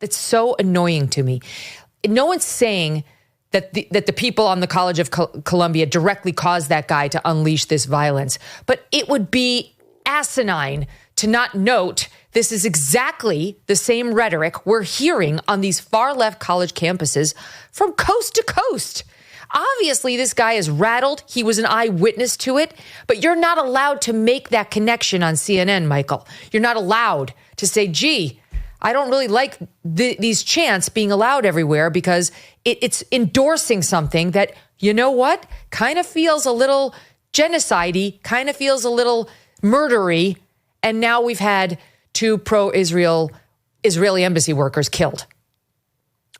That's so annoying to me. No one's saying that the people on the College of Columbia directly caused that guy to unleash this violence. But it would be asinine to not note this is exactly the same rhetoric we're hearing on these far left college campuses from coast to coast. Obviously, this guy is rattled. He was an eyewitness to it, but you're not allowed to make that connection on CNN, Michael. You're not allowed to say, gee, I don't really like these chants being allowed everywhere because it's endorsing something that, you know what, kind of feels a little genocide-y, kind of feels a little murdery, and now we've had 2 pro-Israel Israeli embassy workers killed.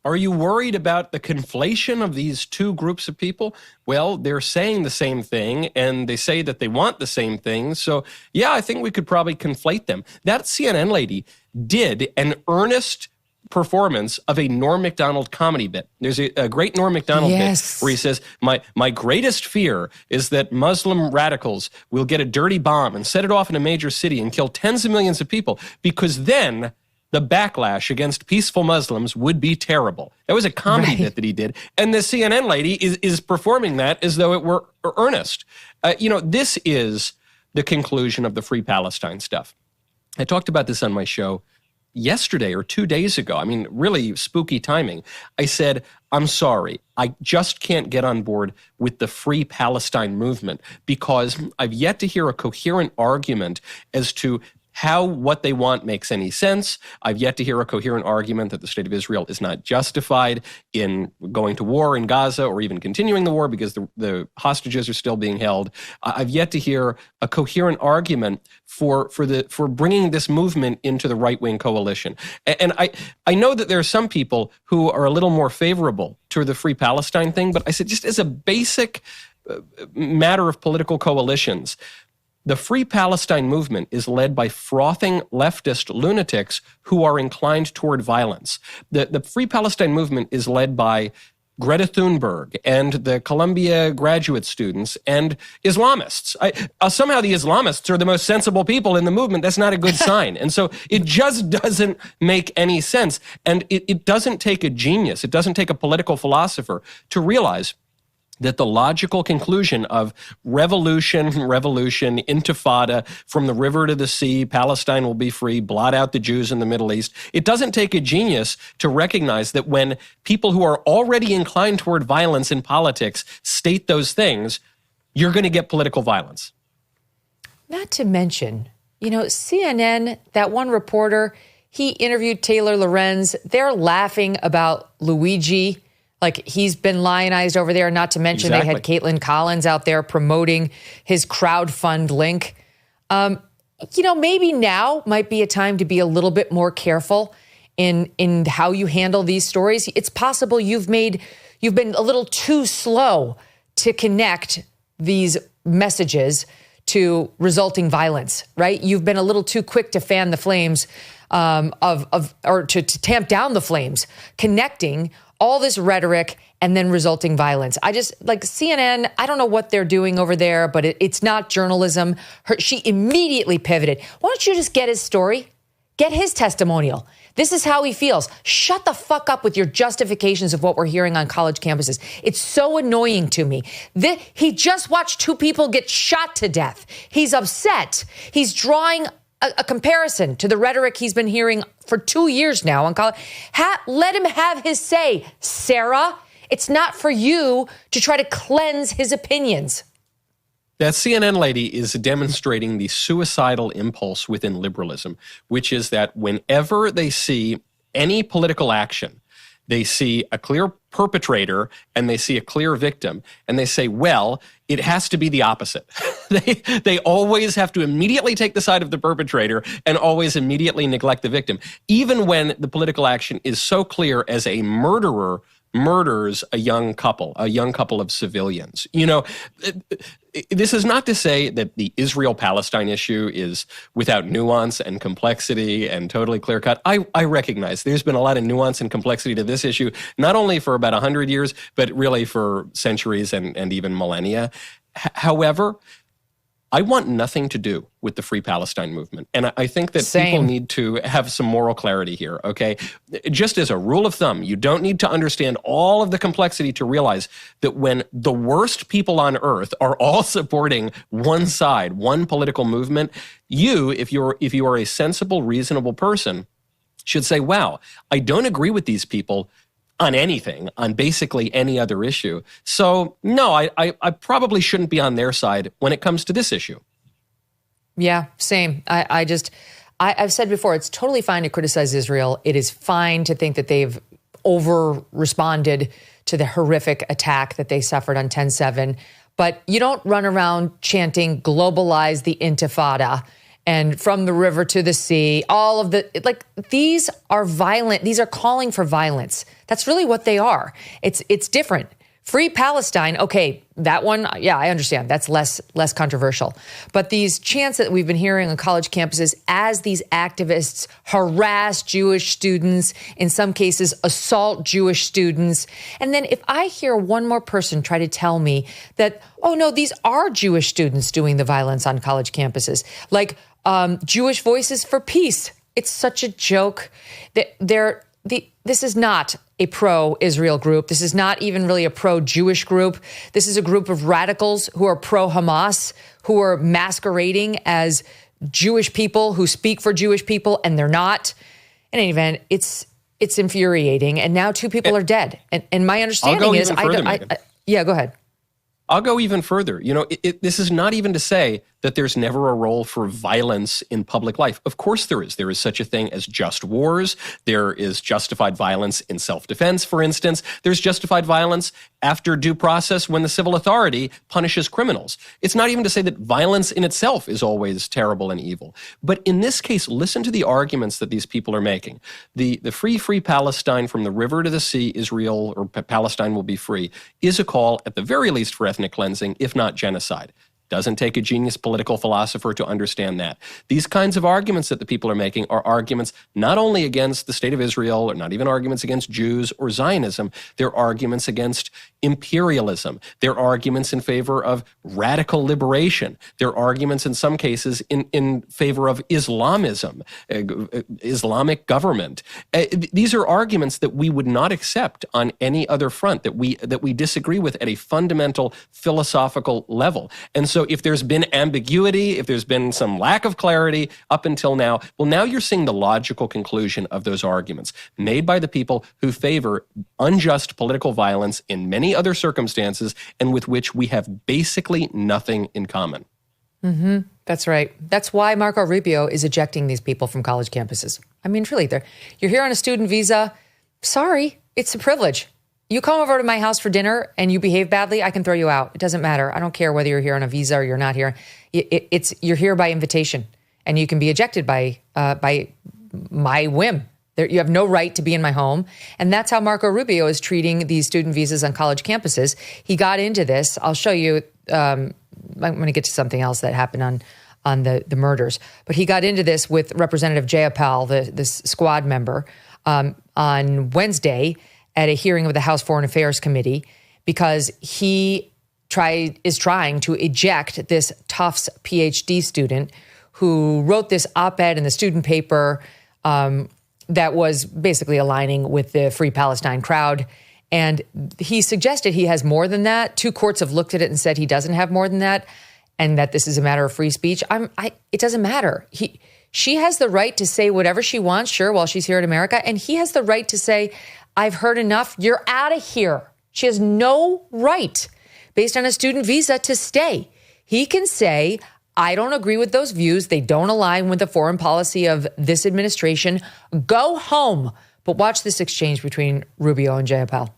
Are you worried about the conflation of these 2 groups of people? Well, they're saying the same thing, and they say that they want the same thing. So, yeah, I think we could probably conflate them. That CNN lady did an earnest performance of a Norm Macdonald comedy bit. There's a great Norm Macdonald bit where he says, my greatest fear is that Muslim radicals will get a dirty bomb and set it off in a major city and kill tens of millions of people, because then the backlash against peaceful Muslims would be terrible. That was a comedy bit that he did. And the CNN lady is performing that as though it were earnest. This is the conclusion of the Free Palestine stuff. I talked about this on my show yesterday or 2 days ago. I mean, really spooky timing. I said, I'm sorry, I just can't get on board with the Free Palestine movement because I've yet to hear a coherent argument as to how what they want makes any sense. I've yet to hear a coherent argument that the state of Israel is not justified in going to war in Gaza or even continuing the war because the hostages are still being held. I've yet to hear a coherent argument for bringing this movement into the right-wing coalition. And I know that there are some people who are a little more favorable to the Free Palestine thing, but I said just as a basic matter of political coalitions, the Free Palestine movement is led by frothing leftist lunatics who are inclined toward violence. The Free Palestine movement is led by Greta Thunberg and the Columbia graduate students and Islamists. Somehow the Islamists are the most sensible people in the movement. That's not a good sign. And so it just doesn't make any sense. And it doesn't take a genius. It doesn't take a political philosopher to realize that the logical conclusion of revolution, intifada, from the river to the sea, Palestine will be free, blot out the Jews in the Middle East. It doesn't take a genius to recognize that when people who are already inclined toward violence in politics state those things, you're going to get political violence. Not to mention, CNN, that one reporter, he interviewed Taylor Lorenz. They're laughing about Luigi. Like he's been lionized over there, not to mention They had Caitlin Collins out there promoting his crowdfund link. Maybe now might be a time to be a little bit more careful in how you handle these stories. It's possible you've been a little too slow to connect these messages to resulting violence, right? You've been a little too quick to fan the flames or to tamp down the flames, connecting all this rhetoric and then resulting violence. I just, like CNN, I don't know what they're doing over there, but it's not journalism. She immediately pivoted. Why don't you just get his story? Get his testimonial. This is how he feels. Shut the fuck up with your justifications of what we're hearing on college campuses. It's so annoying to me. He just watched 2 people get shot to death. He's upset. He's drawing a comparison to the rhetoric he's been hearing for 2 years now on college. Let him have his say, Sarah. It's not for you to try to cleanse his opinions. That CNN lady is demonstrating the suicidal impulse within liberalism, which is that whenever they see any political action, they see a clear perpetrator and they see a clear victim, and they say, well, it has to be the opposite. They always have to immediately take the side of the perpetrator and always immediately neglect the victim, even when the political action is so clear as a murderer murders a young couple of civilians. This is not to say that the Israel-Palestine issue is without nuance and complexity and totally clear-cut. I recognize there's been a lot of nuance and complexity to this issue, not only for about 100 years, but really for centuries and even millennia. However, I want nothing to do with the Free Palestine movement. And I think that Same. people need to have some moral clarity here, okay? Just as a rule of thumb, you don't need to understand all of the complexity to realize that when the worst people on earth are all supporting one side, one political movement, you, if you are a sensible, reasonable person, should say, wow, I don't agree with these people on anything, on basically any other issue. So no, I probably shouldn't be on their side when it comes to this issue. Yeah, same. I've said before, it's totally fine to criticize Israel. It is fine to think that they've over-responded to the horrific attack that they suffered on 10/7. But you don't run around chanting, globalize the intifada, and from the river to the sea, all of the, like, these are violent. These are calling for violence. That's really what they are. It's different. Free Palestine, okay, that one, yeah, I understand. That's less controversial. But these chants that we've been hearing on college campuses as these activists harass Jewish students, in some cases assault Jewish students. And then if I hear one more person try to tell me that, oh no, these are Jewish students doing the violence on college campuses, like Jewish Voices for Peace. It's such a joke. This is not a pro-Israel group. This is not even really a pro-Jewish group. This is a group of radicals who are pro-Hamas, who are masquerading as Jewish people who speak for Jewish people, and they're not. In any event, it's infuriating. And now 2 people are dead. And my understanding is, yeah, go ahead. I'll go even further. You know, this is not even to say that there's never a role for violence in public life. Of course there is. There is such a thing as just wars. There is justified violence in self-defense, for instance. There's justified violence after due process when the civil authority punishes criminals. It's not even to say that violence in itself is always terrible and evil. But in this case, listen to the arguments that these people are making. The free Palestine, from the river to the sea, Israel or Palestine will be free, is a call at the very least for ethnic cleansing, if not genocide. Doesn't take a genius political philosopher to understand that. These kinds of arguments that the people are making are arguments not only against the state of Israel, or not even arguments against Jews or Zionism. They're arguments against imperialism. They're arguments in favor of radical liberation. They're arguments in some cases in favor of Islamism, Islamic government. These are arguments that we would not accept on any other front, that we disagree with at a fundamental philosophical level. And so if there's been ambiguity, if there's been some lack of clarity up until now, well, now you're seeing the logical conclusion of those arguments made by the people who favor unjust political violence in many other circumstances and with which we have basically nothing in common. Mm-hmm. That's right. That's why Marco Rubio is ejecting these people from college campuses. I mean, truly, you're here on a student visa. Sorry, it's a privilege. You come over to my house for dinner and you behave badly, I can throw you out. It doesn't matter. I don't care whether you're here on a visa or you're not here. You're here by invitation, and you can be ejected by my whim. You have no right to be in my home. And that's how Marco Rubio is treating these student visas on college campuses. He got into this. I'll show you. I'm going to get to something else that happened on the murders. But he got into this with Representative Jayapal, this squad member, on Wednesday at a hearing of the House Foreign Affairs Committee, because he is trying to eject this Tufts PhD student who wrote this op-ed in the student paper that was basically aligning with the Free Palestine crowd. And he suggested he has more than that. 2 courts have looked at it and said he doesn't have more than that, and that this is a matter of free speech. It doesn't matter. She has the right to say whatever she wants, sure, while she's here in America. And he has the right to say, I've heard enough. You're out of here. She has no right, based on a student visa, to stay. He can say, I don't agree with those views. They don't align with the foreign policy of this administration. Go home. But watch this exchange between Rubio and Jayapal.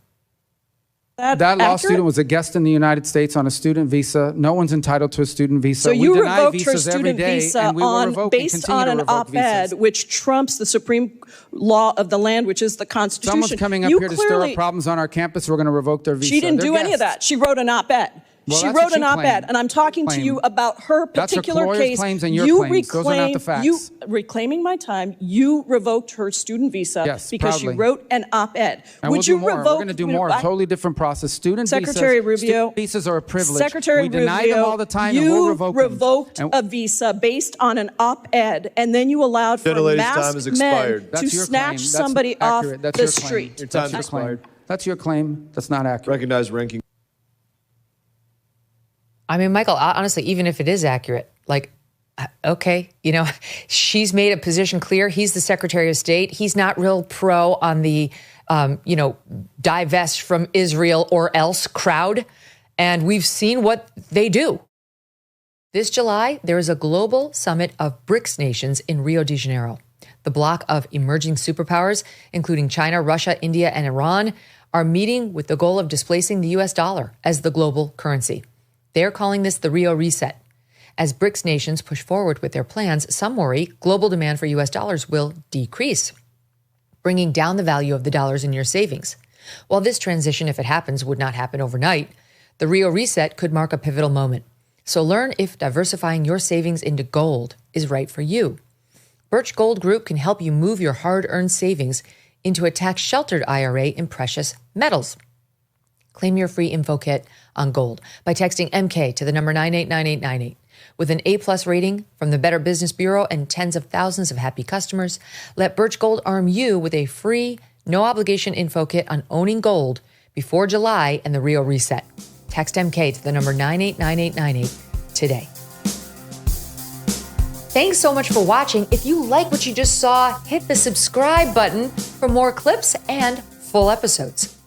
That law student was a guest in the United States on a student visa. No one's entitled to a student visa. So you revoked her student visa based on an op-ed which trumps the supreme law of the land, which is the Constitution. Someone's coming up here to stir up problems on our campus. We're going to revoke their visa. She didn't do any of that. She wrote an op-ed. Well, she that's wrote what an you op-ed, claim. and I'm talking to you about her particular That's her case. claims and your claims. Those are not the facts. You reclaiming my time. You revoked her student visa because proudly. she wrote an op-ed. And Would you we're revoke? going to do more. A totally different process. Secretary Rubio, visas are a privilege. Secretary we deny them all the time, and we'll revoke you revoked a visa based on an op-ed, and then you allowed for masked men to snatch somebody off the street. Your time is expired. That's your claim. That's not accurate. Recognized ranking. I mean, Michael, honestly, even if it is accurate, like, okay, she's made a position clear. He's the Secretary of State. He's not real pro on the, divest from Israel or else crowd. And we've seen what they do. This July, there is a global summit of BRICS nations in Rio de Janeiro. The bloc of emerging superpowers, including China, Russia, India, and Iran, are meeting with the goal of displacing the U.S. dollar as the global currency. They're calling this the Rio Reset. As BRICS nations push forward with their plans, some worry global demand for U.S. dollars will decrease, bringing down the value of the dollars in your savings. While this transition, if it happens, would not happen overnight, the Rio Reset could mark a pivotal moment. So learn if diversifying your savings into gold is right for you. Birch Gold Group can help you move your hard-earned savings into a tax-sheltered IRA in precious metals. Claim your free info kit on gold by texting MK to the number 989898. With an A+ rating from the Better Business Bureau and tens of thousands of happy customers, let Birch Gold arm you with a free, no-obligation info kit on owning gold before July and the Rio Reset. Text MK to the number 989898 today. Thanks so much for watching. If you like what you just saw, hit the subscribe button for more clips and full episodes.